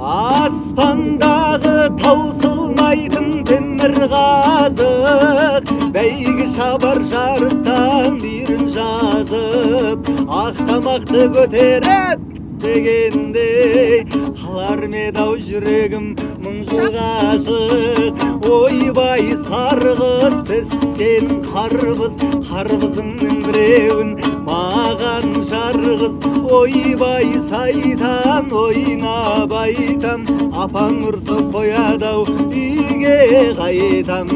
Аспандағы таусылмайтын темір қазық, бәйгі шабар жарыстан бирін жазып, ақтамақты көтеріп дегендей, қалар медау жүрегім мың жыл ғашық. Ойбай сарғыз піскен қарбыз, қарбызыңның біреуін маған жарғыз. Ойбай сайтан ойнап айтам, апаң ұрсып қоядау үйге қайтам.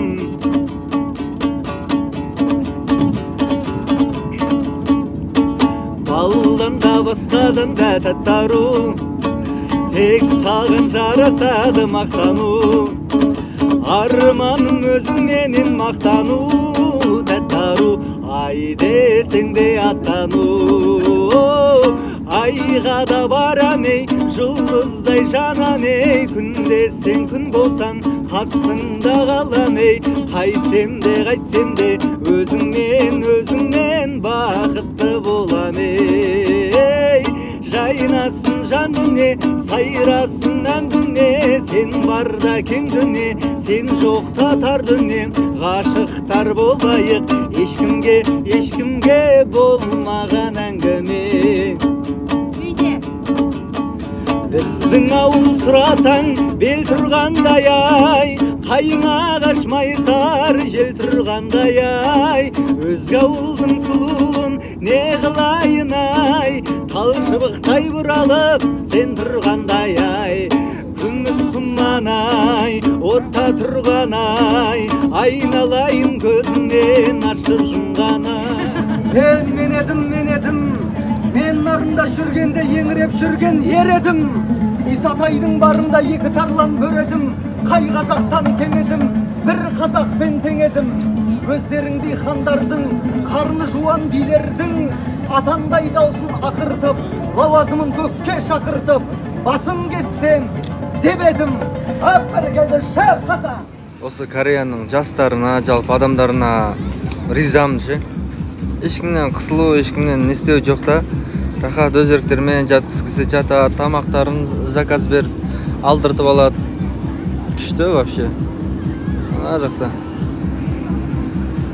Балдан да басқадан да тәттару, тек саған жарасады мақтану. Арманым өзіңменен мақтану, тәттару, ай десең де аттану. Айға да барамей, жұлдыздай жанамей, күн десең күн болсам, қасыңда қаламей. Қайтсем де қайтсем де, өзіңмен бақытты боламей. Жайнасын жан дүние, сайрасын ән дүние, сен барда кең дүние, сен жоқта тар дүние. Ғашықтар болайық, ешкімге болмаған әңгіме. Біздің ауыл сұрасаң бел тұрғандай ай, қайыңа қашмайсар жел тұрғандай ай. Өзге ауылдың сұлуын не қылайын ай, тал шыбықтай бұралып сен тұрғандай ай. Күміс құман ай, отта тұрған ай, айналайын көзіңнен ашып жұмған ай. Мен едім, мен нарында жүргенде еңіреп жүрген ер едім. Исатайдың барында екі тарлан бөредім, қай қазақтан кем едім, бір қазақпен тең едім. Өздеріңдей хандардың, қарны жуан билердің, атандай даусын ақыртып, лауазымын көкке шақыртып, басын кессем деп едім. Бәрекелді, шап қазақ! Осы Кореяның жастарына, жалпы адамдарына ризамын ше. Ешкімнен қысылу, ешкімнен не істеу жоқ та. Рахат өз еріктерімен жатқысы келсе жатады, тамақтарын заказ беріп алдыртып алады. Күшті вообще. Ана жақта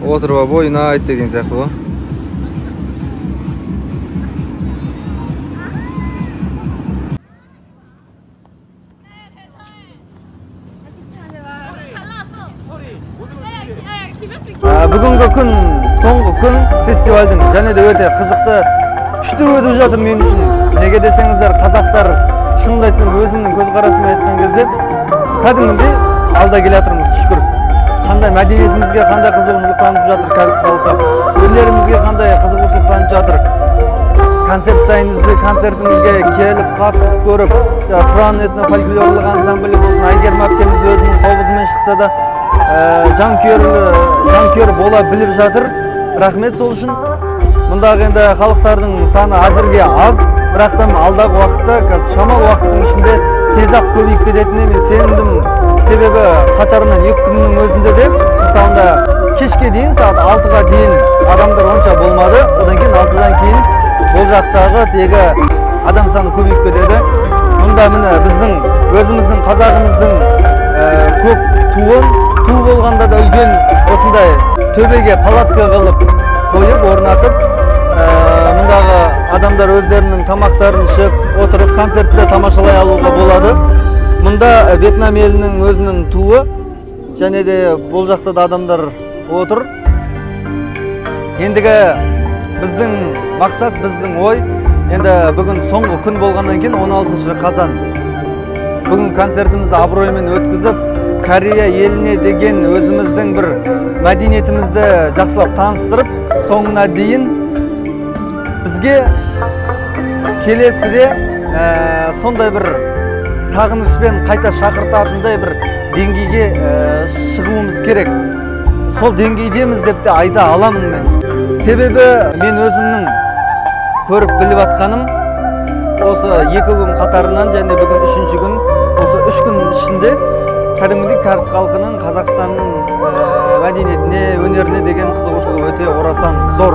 отырып ойнайды деген сияқты ғой. Бүгінгі күн соңғы күн фестивальдің, және де өте қызықты, күшті өтіп жатыр мен үшін. Неге десеңіздер, қазақтар шынымды айтсам өзімнің көзқарасыммен айтқан кезде кәдімгідей алда келе жатырмыз, шүкір. Қандай мәдениетімізге қандай қызығушылық танытып жатыр кәріс халқы, өнерімізге қандай қызығушылық танытып жатыр. Концертімізге келіп, қатысып көріп, Тұран этно-фольклорлық ансамблі болсын, Айгерім әпкеміз өзінің қобызымен шықса да жанкүйер бола біліп жатыр. Рахмет сол үшін. Мұндағы енді халықтардың саны әзірге аз, бірақ та алдағы уақытта, шамалы уақыттың ішінде тез-ақ көбейіп кететініне мен сенімдім. Себебі қатарынан 2 күннің өзінде де, мысалында кешке дейін, сағат 6-ға дейін адамдар онша болмады. Одан кейін 6-дан кейін бұл жақтағы тегі адам саны көбейіп кетеді. Мұнда міне біздің өзіміздің қазағымыздың көк туын, ту болғанда да үлкен осындай төбеге палатка қылып қойып орнатып, мұндағы адамдар өздерінің тамақтарын ішіп отырып концертті тамашалай алуға болады. Мұнда Вьетнам елінің өзінің туы, және де бұл жақта да адамдар отыр. Ендігі біздің мақсат, біздің ой, енді бүгін соңғы күн болғаннан кейін 16 қазан бүгін концертімізді абыроймен өткізіп, Корея еліне деген өзіміздің бір мәдениетімізді жақсылап таныстырып, соңына дейін бізге келесіде сондай бір сағынышпен қайта шақыртатындай бір деңгейге шығуымыз керек. Сол деңгейдеміз деп те айта аламын мен. Себебі мен өзімнің көріп біліп атқаным, осы 2 күн қатарынан және бүгін 3-ші күн, осы 3 күн ішінде кәдімгідей кәріс халқының, Қазақстанның мәдениетіне, өнеріне деген қызығушылығы өте орасан зор.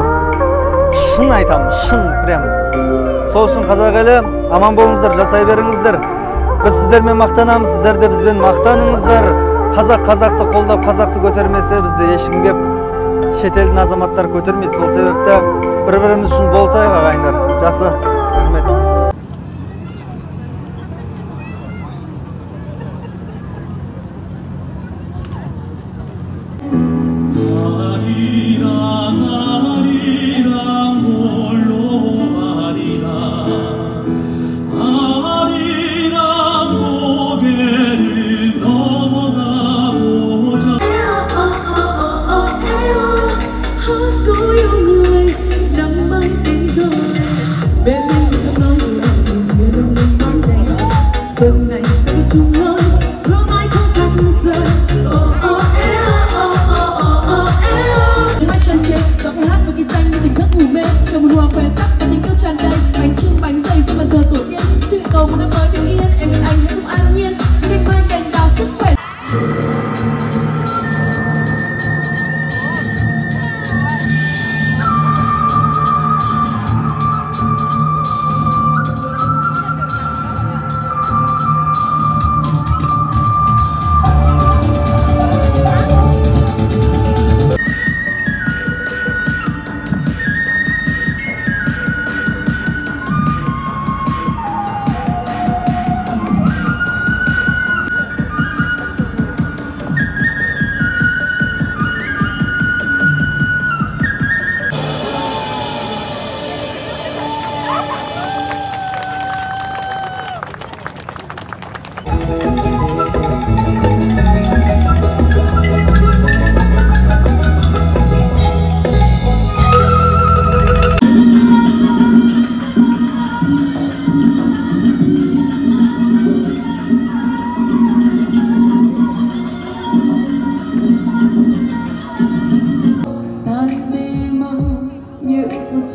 Шын айтамын, шын прям. Сол үшін қазақ елі аман болыңыздар, жасай беріңіздер. Biz sizlerмен mақтанамыз, сіздер де бізбен мақтаныңыздар. Қазақ қазақты қолдап, қазақты көтермесе бізді ешкім кеп шет елдің азаматтары көтермейді. Сол себепті бір-біріміз үшін болсайық ағайындар. Жақсы. Рахмет.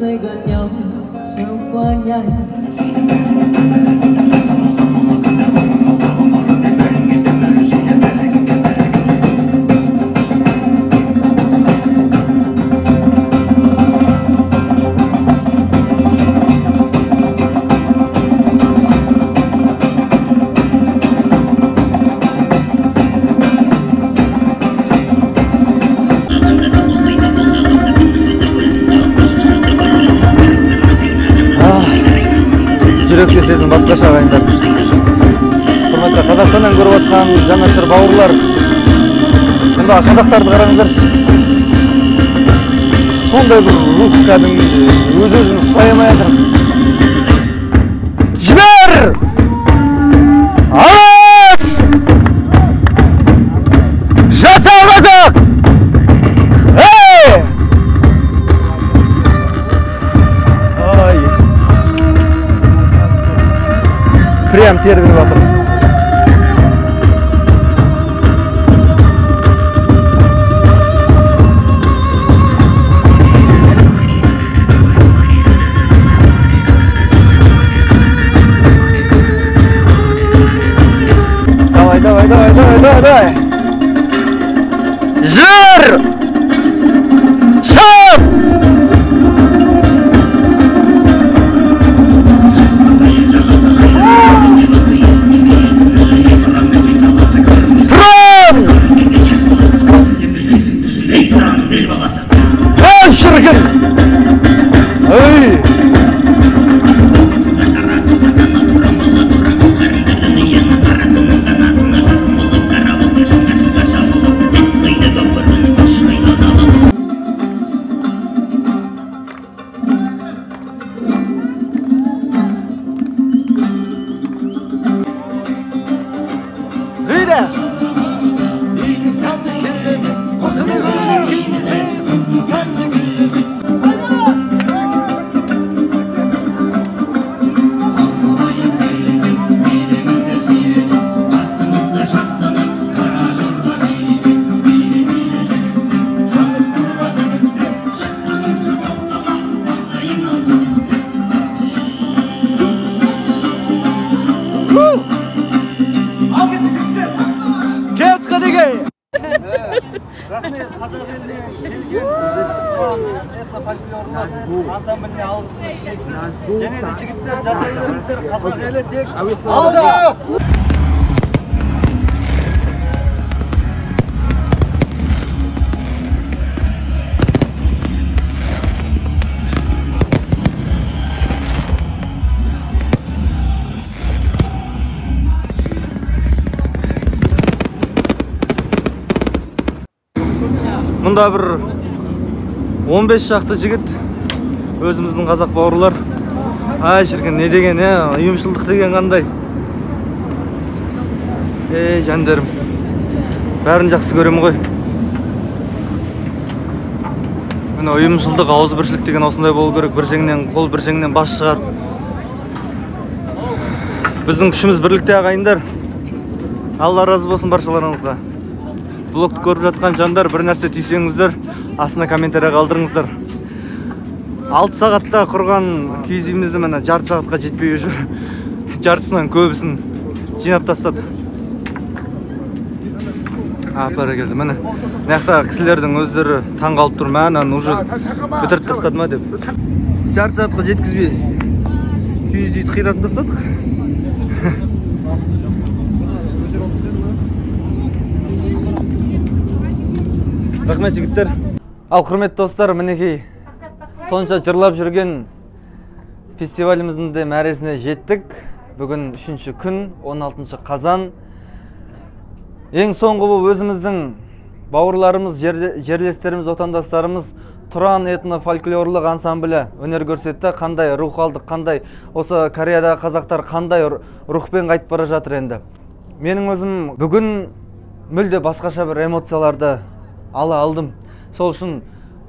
Giây gần nhau sao qua nhanh. Жүректе сезім басқаша ағайындар. Құрметті Қазақстаннан көріп отқан жанашыр бауырлар, мұндағы қазақтарды қараңыздаршы. Сондай бір рух кәдімгі өз-өзін ұстай алмай жатыр. Жібер! Алаш! Жаса қазақ! Прям термин батыр. Давай. Жир! Шап! Рахмет, қазақ еліне келген этнофольклорлық ансамбліне алғысымыз шексіз. Және де жігіттер, жаза беріңіздер, қазақ елі тек алға! Мында бір 15 шақты жігіт, өзіміздің қазақ бауырлар. Ай шіркін, не деген, ұйымшылдық деген қандай. Жандерім, бәрін жақсы көремін ғой. Міне ұйымшылдық, ауызбіршілік деген осындай болу керек. Бір жеңнен қол, бір жеңнен бас шығар. Біздің күшіміз бірлікте ағайындар. Алла разы болсын баршаларыңызға. Влогты көріп жатқан жандар, бір нәрсе түйсеңіздер, астына комментария қалдырыңыздар. 6 сағатта құрған киіз үйімізді міне жарты сағатқа жетпей жүр. Жартысынан көбісін жинап тастады. Бәрекелді, міне. Мына кісілердің өздері таң қалып тұр, мәнін уже бітіріп тастады ма деп. Жарты сағатқа жеткізбей киіз үйді қиратып тастадық. Рахмет жігіттер. Ал құрметті достар, мінекей сонша жырлап жүрген фестиваліміздің де мәресіне жеттік. Бүгін 3-ші күн, 16 қазан. Ең соңғы бұл өзіміздің бауырларымыз, жерлестеріміз, отандастарымыз Тұран этно-фольклорлық ансамблі өнер көрсетті. Қандай рухалдық, қандай осы Кореядағы қазақтар қандай рухпен қайтып бара жатыр енді. Менің өзім бүгін мүлде басқаша бір эмоцияларды ала алдым. Сол үшін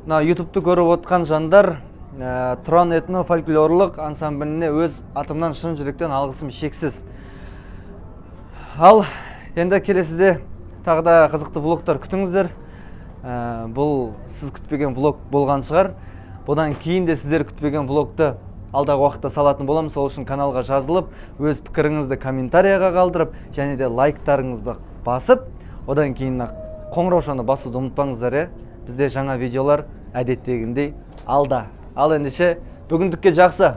YouTube'ты көріп отқан жандар Тұран этно-фольклорлық ансамбліне өз атымнан шын жүректен алғысым шексіз. Ал енді келесіде тағы да қызықты влогтар күтіңіздер. Бұл сіз күтпеген влог болған шығар. Бұдан кейін де сіздер күтпеген влогты алдағы уақытта салатын боламын. Сол үшін каналға жазылып, өз пікіріңізді комментарияға қалдырып, және де лайктарыңызды басып, одан кейін қоңыраушаны басуды ұмытпаңыздар. Бізде жаңа видеолар әдеттегіндей алда. Ал ендеше бүгіндікке жақсы.